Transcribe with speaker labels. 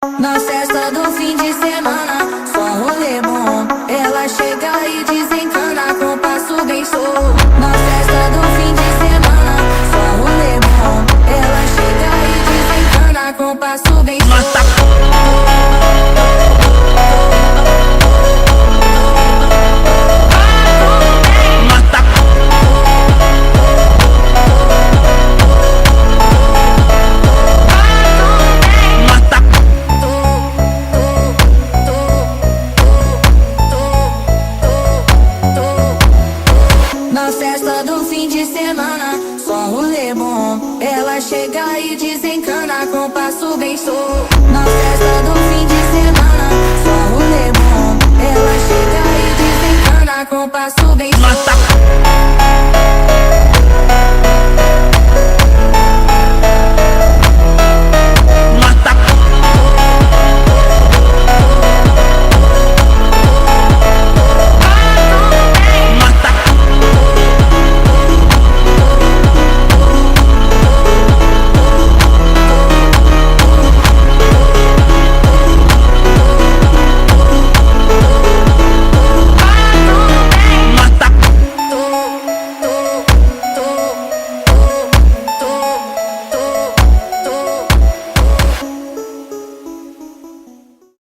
Speaker 1: Na festa do fim de semana, só rolê bom. Ela chega e desencana com passo bem show. Na festa do fim de semana.